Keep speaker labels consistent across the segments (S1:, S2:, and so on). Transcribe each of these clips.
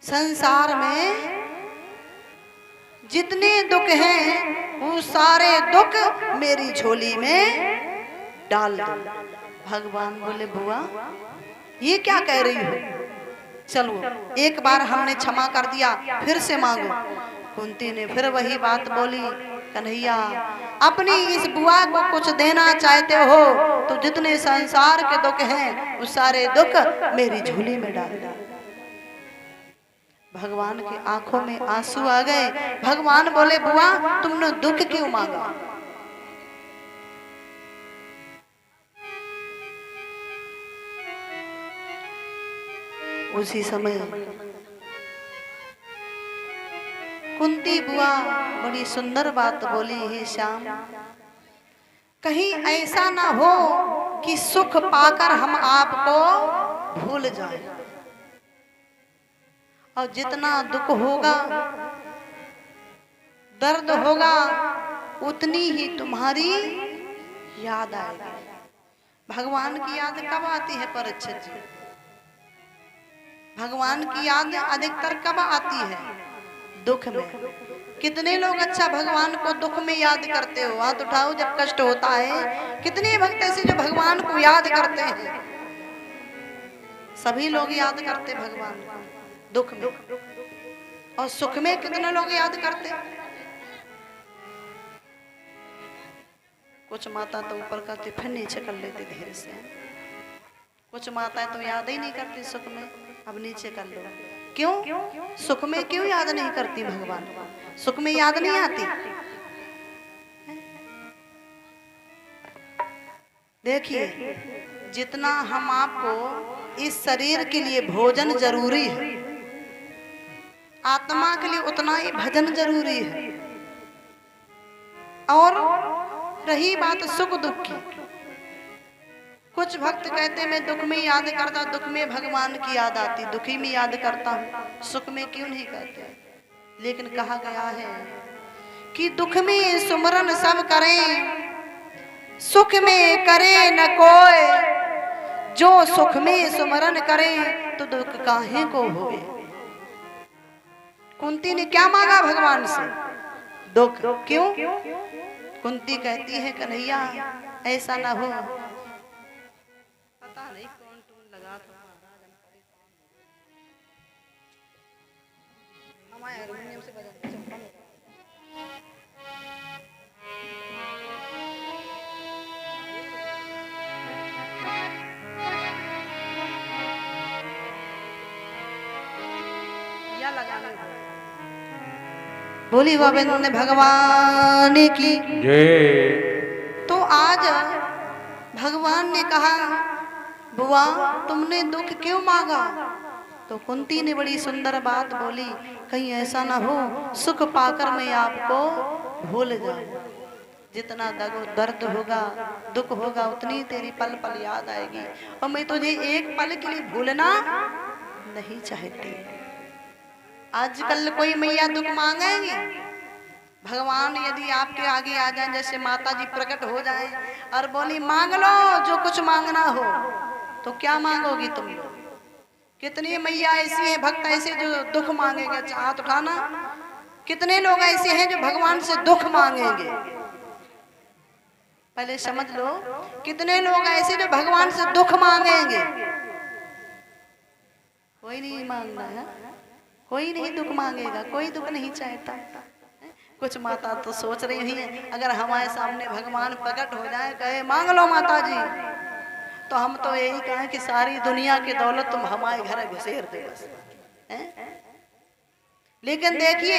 S1: संसार में जितने दुख हैं वो सारे दुख मेरी झोली में डाल दो। भगवान बोले बुआ ये क्या कह रही हो, चलो एक बार हमने क्षमा कर दिया, फिर से मांगो। कुंती ने फिर वही बात बोली, कन्हैया अपनी इस बुआ को कुछ देना चाहते हो तो जितने संसार के दुख हैं वो सारे दुख मेरी झोली में डाल दो। भगवान के आंखों में आंसू आ गए। भगवान बोले बुआ तुमने दुख क्यों मांगा? उसी समय कुंती बुआ बड़ी सुंदर बात बोली, हे श्याम कहीं ऐसा ना हो कि सुख पाकर हम आपको भूल जाएं, और जितना दुख होगा दर्द होगा उतनी ही तुम्हारी याद आएगी। भगवान की याद कब आती है परीक्षित जी? भगवान की याद अधिकतर कब आती है? दुख में। कितने लोग अच्छा भगवान को दुख में याद करते हो? हाथ उठाओ जब कष्ट होता है। कितने भक्त ऐसे जो भगवान को याद करते हैं? सभी लोग याद करते भगवान को दुख में, और सुख में कितने लोग याद करते? कुछ माता तो ऊपर करते फिर नीचे कर लेते धीरे से। कुछ माताएं तो याद ही नहीं करती सुख में, अब नीचे कर लो। क्यों? सुख में क्यों याद नहीं करती भगवान? सुख में याद नहीं आती। देखिए जितना हम आपको इस शरीर के लिए भोजन जरूरी है, आत्मा के लिए उतना ही भजन जरूरी है। और रही बात सुख दुख की, कुछ भक्त कहते मैं दुख में याद करता, दुख में भगवान की याद आती, दुखी में याद करता हूँ, सुख में क्यों नहीं करते? लेकिन कहा गया है कि दुख में सुमरन सब करें, सुख में करे न कोई, जो सुख में सुमरन करे तो दुख काहे को होए। कुंती ने क्या मांगा भगवान से? दुख। क्यों? कुंती कहती है कन्हैया ऐसा ना हो, पता नहीं कौन टून लगा था हमारे हारमोनियम से बजा या लगाने। बोली गोविंद भगवान की जय। तो आज भगवान ने कहा बुआ तुमने दुख क्यों मांगा? तो कुंती ने बड़ी सुंदर बात बोली, कहीं ऐसा ना हो सुख पाकर मैं आपको भूल जाऊं। जितना दर्द होगा दुख होगा उतनी तेरी पल पल याद आएगी, और मैं तुझे एक पल के लिए भूलना नहीं चाहती। आजकल कोई मैया दुख मांगेंगी? भगवान यदि आपके आगे आ जाए, जैसे माता जी प्रकट हो जाए और बोली मांग लो जो कुछ मांगना हो, तो क्या मांगोगी तुम? कितनी मैया ऐसी हैं, भक्त ऐसे जो दुख मांगेंगे? हाथ उठाना। कितने लोग ऐसे हैं जो भगवान से दुख मांगेंगे? पहले समझ लो, कितने लोग ऐसे जो भगवान से दुख मांगेंगे? कोई नहीं मांगना है, कोई नहीं दुख मांगेगा, कोई दुख नहीं चाहता। कुछ माता तो सोच रही हैं अगर हमारे सामने भगवान प्रकट हो जाए, कहे मांग लो माता जी, तो हम तो यही कहें कि सारी दुनिया की दौलत तुम हमारे घर घुसेर दो बस। लेकिन देखिए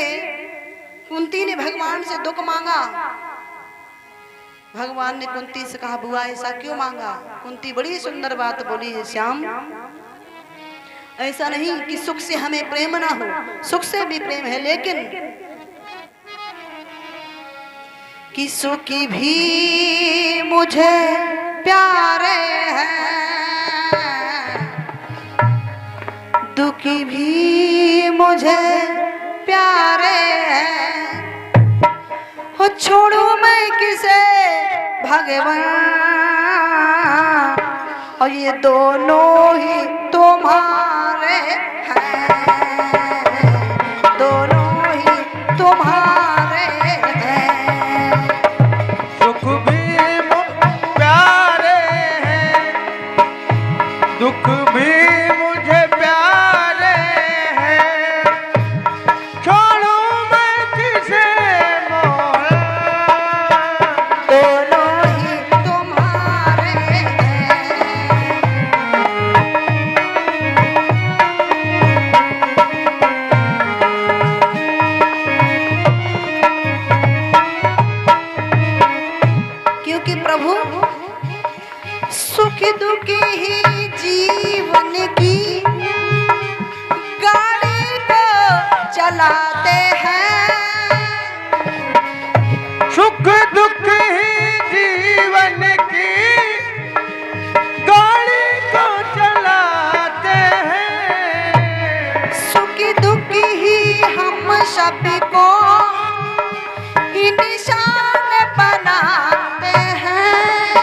S1: कुंती ने भगवान से दुख मांगा। भगवान ने कुंती से कहा बुआ ऐसा क्यों मांगा? कुंती बड़ी सुंदर बात बोली है, श्याम ऐसा नहीं कि सुख से हमें प्रेम ना हो, सुख से भी प्रेम है, लेकिन कि सुख भी मुझे प्यारे हैं, दुखी भी मुझे प्यारे हैं, हो छोड़ू मैं किसे भगवान, और ये दोनों ही तुम्हारे हैं। चलाते हैं।
S2: सुख दुख ही जीवन की गाड़ी को चलाते हैं।
S1: सुख दुख ही हम सभी को ही निशान बनाते हैं,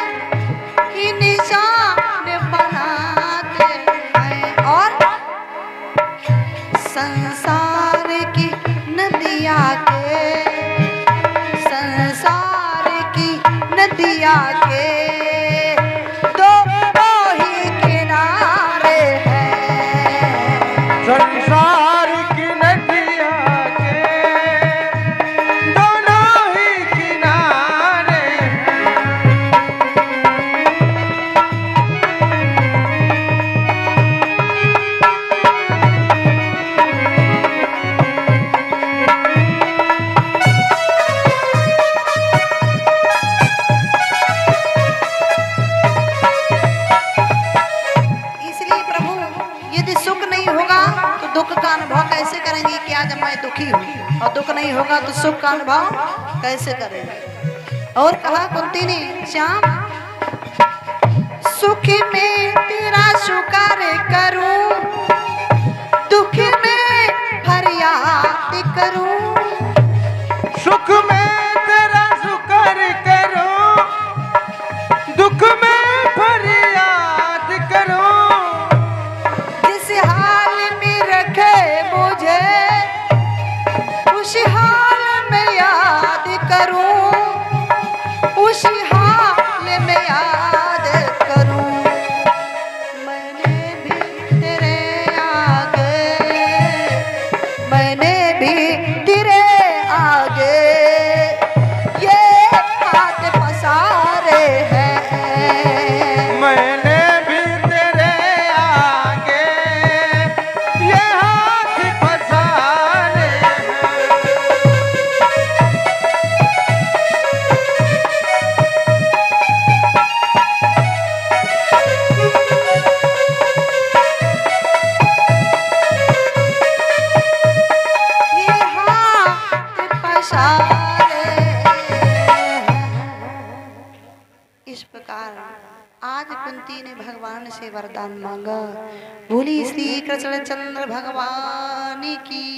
S1: ही निशान बनाते हैं। और संसार की नदिया के, संसार की नदिया के दो ही किनारे हैं।
S2: संसार की नदिया के दोनों ही किनारे हैं।
S1: इसलिए प्रभु यदि सुख नहीं होगा तो दुख का अनुभव कैसे करेंगे कि आज मैं दुखी हूँ, और दुख नहीं होगा तो सुख का अनुभव कैसे करेंगे। और कहा कुंती ने, श्याम सुख में तेरा शुक्र करूं, दुख में फरियाद करूं।
S2: सुख में तेरा शुक्र करो, दुख में फरियाद करो।
S1: जिस हाल में रखे मुझे उस हाल में याद करूं, उस हाल में याद करूं। मैंने भी तेरे आगे, मैंने भी तेरे आगे ये हाथ पसारे हैं।
S2: मैंने भी तेरे आगे ये हाथ पसारे हैं।
S1: ये हाथ पसारे हैं। इस प्रकार आज कुंती ने भगवान से वरदान मांगा। बोली श्री कृष्ण चंद्र भगवान की।